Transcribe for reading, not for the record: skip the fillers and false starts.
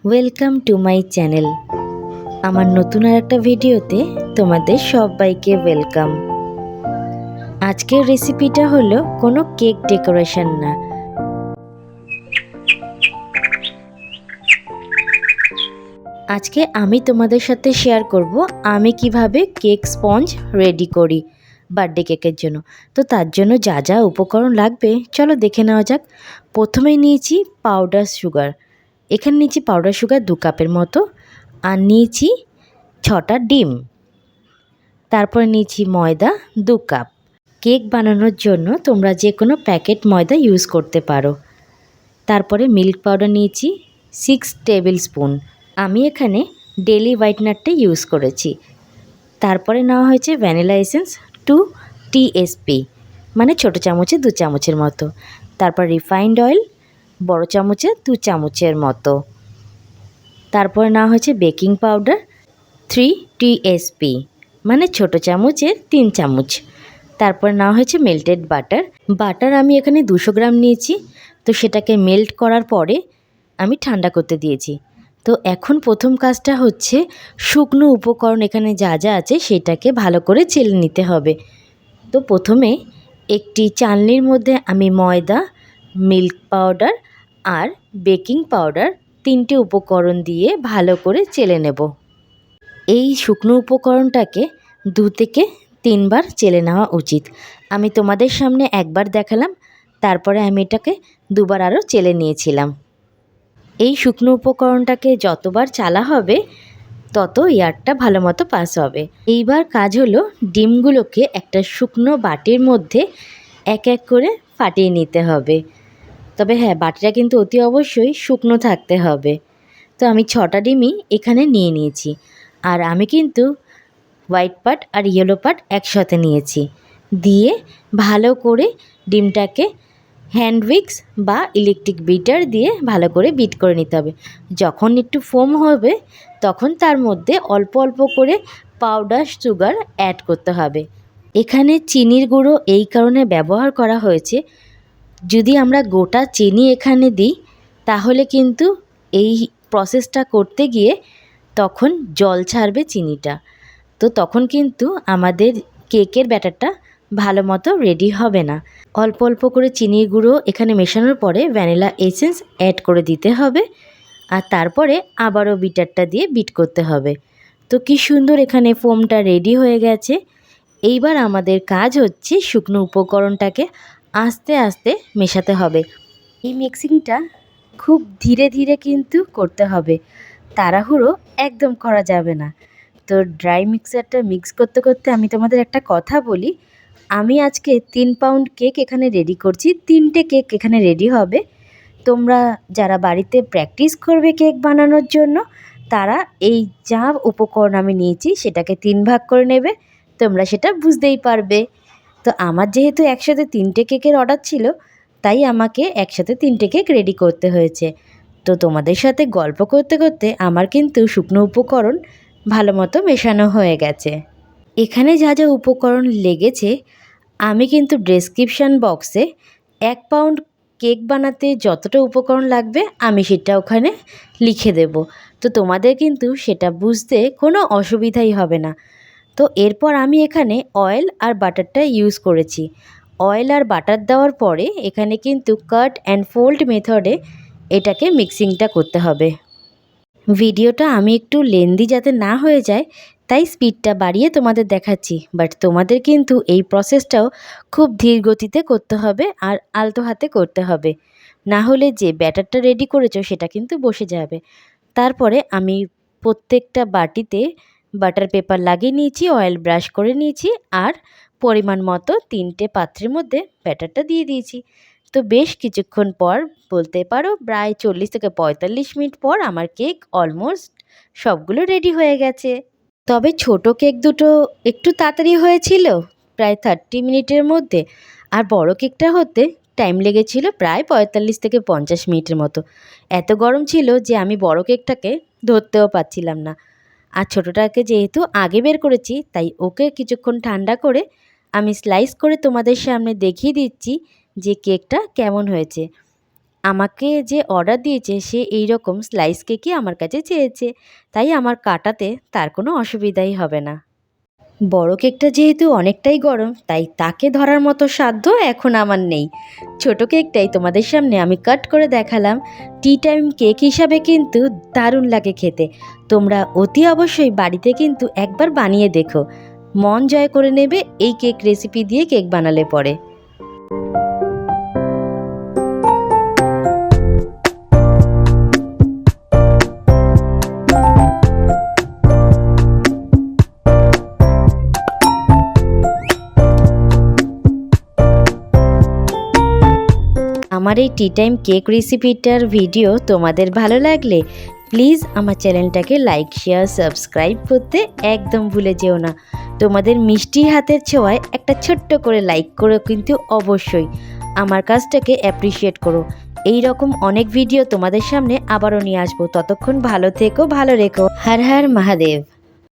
Welcome to my channel. আমার নতুন আর একটা ভিডিওতে তোমাদের সবাইকে ওয়েলকাম। আজকের রেসিপিটা হলো কোনো কেক ডেকোরেশন না। আজকে আমি তোমাদের সাথে শেয়ার করব আমি কিভাবে কেক স্পঞ্জ রেডি করি বার্থডে কেকের জন্য। তো তার জন্য যা যা উপকরণ লাগবে চলো দেখে নেওয়া যাক। প্রথমেই নিয়েছি পাউডার সুগার। এখানে নিয়েছি পাউডার সুগার 2 কাপের মতো, আর নিয়েছি 6টা ডিম। তারপর নিয়েছি ময়দা 2 কাপ। কেক বানানোর জন্য তোমরা যে কোনো প্যাকেট ময়দা ইউজ করতে পারো। তারপরে মিল্ক পাউডার নিয়েছি 6 টেবিল স্পুন। আমি এখানে ডেলি হোয়াইটনারটা ইউজ করেছি। তারপরে নেওয়া হয়েছে ভ্যানিলা এসেন্স 2 টিএসপি, মানে ছোটো চামচে 2 চামচের মতো। তারপর রিফাইন্ড অয়েল বড় চামচে 2 চামচের মতো। তারপরে নেওয়া হয়েছে বেকিং পাউডার 3 টিএসপি, মানে ছোটো চামচের 3 চামচ। তারপর নেওয়া হয়েছে মেল্টেড বাটার আমি এখানে 200 গ্রাম নিয়েছি। তো সেটাকে মেল্ট করার পরে আমি ঠান্ডা করতে দিয়েছি। তো এখন প্রথম কাজটা হচ্ছে শুকনো উপকরণ এখানে যা যা আছে সেটাকে ভালো করে চেলে নিতে হবে। তো প্রথমে একটি চালনির মধ্যে আমি ময়দা, মিল্ক পাউডার আর বেকিং পাউডার 3টে উপকরণ দিয়ে ভালো করে চেলে নেব। এই শুকনো উপকরণটাকে 2 থেকে 3 বার চেলে নেওয়া উচিত। আমি তোমাদের সামনে একবার দেখালাম, তারপরে আমি এটাকে 2 বার আরও চেলে নিয়েছিলাম। এই শুকনো উপকরণটাকে যতবার চালা হবে তত এয়ারটা ভালো মতো পাস হবে। এইবার কাজ হলো ডিমগুলোকে একটা শুকনো বাটির মধ্যে এক এক করে ফাটিয়ে নিতে হবে। তবে হ্যাঁ, বাটিটা কিন্তু অতি অবশ্যই শুকনো থাকতে হবে। তো আমি 6টা ডিমই এখানে নিয়ে নিয়েছি। আর আমি কিন্তু হোয়াইট পার্ট আর ইয়েলো পার্ট একসাথে নিয়েছি। দিয়ে ভালো করে ডিমটাকে হ্যান্ড উইক্স বা ইলেকট্রিক বিটার দিয়ে ভালো করে বিট করে নিতে হবে। যখন একটু ফোম হবে তখন তার মধ্যে অল্প অল্প করে পাউডার সুগার অ্যাড করতে হবে। এখানে চিনির গুঁড়ো এই কারণে ব্যবহার করা হয়েছে, যদি আমরা গোটা চিনি এখানে দিই তাহলে কিন্তু এই প্রসেসটা করতে গিয়ে তখন জল ছাড়বে চিনিটা। তো তখন কিন্তু আমাদের কেকের ব্যাটারটা ভালো মতো রেডি হবে না। অল্প অল্প করে চিনির গুঁড়ো এখানে মেশানোর পরে ভ্যানিলা এসেন্স অ্যাড করে দিতে হবে, আর তারপরে আবারও বিটারটা দিয়ে বিট করতে হবে। তো কি সুন্দর এখানে ফোমটা রেডি হয়ে গেছে। এইবার আমাদের কাজ হচ্ছে শুকনো উপকরণটাকে আস্তে আস্তে মেশাতে হবে। এই মিক্সিংটা খুব ধীরে ধীরে কিন্তু করতে হবে, তাড়াহুড়ো একদম করা যাবে না। তো ড্রাই মিক্সারটা মিক্স করতে করতে আমি তোমাদের একটা কথা বলি, আমি আজকে 3 পাউন্ড কেক এখানে রেডি করছি। 3টে কেক এখানে রেডি হবে। তোমরা যারা বাড়িতে প্র্যাকটিস করবে কেক বানানোর জন্য তারা এই যা উপকরণ আমি নিয়েছি সেটাকে 3 ভাগ করে নেবে, তোমরা সেটা বুঝতেই পারবে। তো আমার যেহেতু একসাথে 3টে কেকের অর্ডার ছিল, তাই আমাকে একসাথে 3টে কেক রেডি করতে হয়েছে। তো তোমাদের সাথে গল্প করতে করতে আমার কিন্তু শুকনো উপকরণ ভালো মতো মেশানো হয়ে গেছে। এখানে যা যা উপকরণ লেগেছে আমি কিন্তু ডেসক্রিপশান বক্সে 1 পাউন্ড কেক বানাতে যতটা উপকরণ লাগবে আমি সেটা ওখানে লিখে দেব। তো তোমাদের কিন্তু সেটা বুঝতে কোনো অসুবিধাই হবে না। তো এরপর আমি এখানে অয়েল আর বাটারটা ইউজ করেছি। অয়েল আর বাটার দেওয়ার পরে এখানে কিন্তু কাট অ্যান্ড ফোল্ড মেথডে এটাকে মিক্সিংটা করতে হবে। ভিডিওটা আমি একটু লেন্দি যাতে না হয়ে যায় তাই স্পিডটা বাড়িয়ে তোমাদের দেখাচ্ছি, বাট তোমাদের কিন্তু এই প্রসেসটাও খুব ধীর গতিতে করতে হবে আর আলতো হাতে করতে হবে, না হলে যে ব্যাটারটা রেডি করেছো সেটা কিন্তু বসে যাবে। তারপরে আমি প্রত্যেকটা বাটিতে বাটার পেপার লাগিয়ে নিয়েছি, অয়েল ব্রাশ করে নিয়েছি, আর পরিমাণ মতো 3টে পাত্রের মধ্যে ব্যাটারটা দিয়ে দিয়েছি। তো বেশ কিছুক্ষণ পর, বলতে পারো প্রায় 40 থেকে 45 মিনিট পর আমার কেক অলমোস্ট সবগুলো রেডি হয়ে গেছে। তবে ছোট কেক দুটো একটু তাড়াতাড়ি হয়েছিল, প্রায় 30 মিনিটের মধ্যে, আর বড় কেকটা হতে টাইম লেগেছিল প্রায় 45 থেকে 50 মিনিটের মতো। এত গরম ছিল যে আমি বড় কেকটাকে ধরতেও পারছিলাম না। আর ছোটোটাকে যেহেতু আগে বের করেছি তাই ওকে কিছুক্ষণ ঠান্ডা করে আমি স্লাইস করে তোমাদের সামনে দেখিয়ে দিচ্ছি যে কেকটা কেমন হয়েছে। আমাকে যে অর্ডার দিয়েছে সে এই রকম স্লাইস কেকই আমার কাছে চেয়েছে, তাই আমার কাটাতে তার কোনো অসুবিধাই হবে না। বড় কেকটা যেহেতু অনেকটাই গরম, তাই তাকে ধরার মতো সাধ্য এখন আমার নেই। ছোট কেকটাই তোমাদের সামনে আমি কাট করে দেখালাম। টি টাইম কেক হিসাবে কিন্তু দারুণ লাগে খেতে। তোমরা অতি অবশ্যই বাড়িতে কিন্তু একবার বানিয়ে দেখো, মন জয় করে নেবে এই কেক রেসিপি দিয়ে কেক বানালে পরে। আমার এই টি টাইম কেক রেসিপিটার ভিডিও তোমাদের ভালো লাগলে প্লিজ আমার চ্যানেলটাকে লাইক শেয়ার সাবস্ক্রাইব করতে একদম ভুলে যেও না। তোমাদের মিষ্টি হাতের ছোঁয়ায় একটা ছোট্ট করে লাইক করো কিন্তু অবশ্যই, আমার কাজটাকে অ্যাপ্রিসিয়েট করো। এই রকম অনেক ভিডিও তোমাদের সামনে আবারও নিয়ে আসবো। ততক্ষণ ভালো থেকো, ভালো রেখো। হর হর মহাদেব।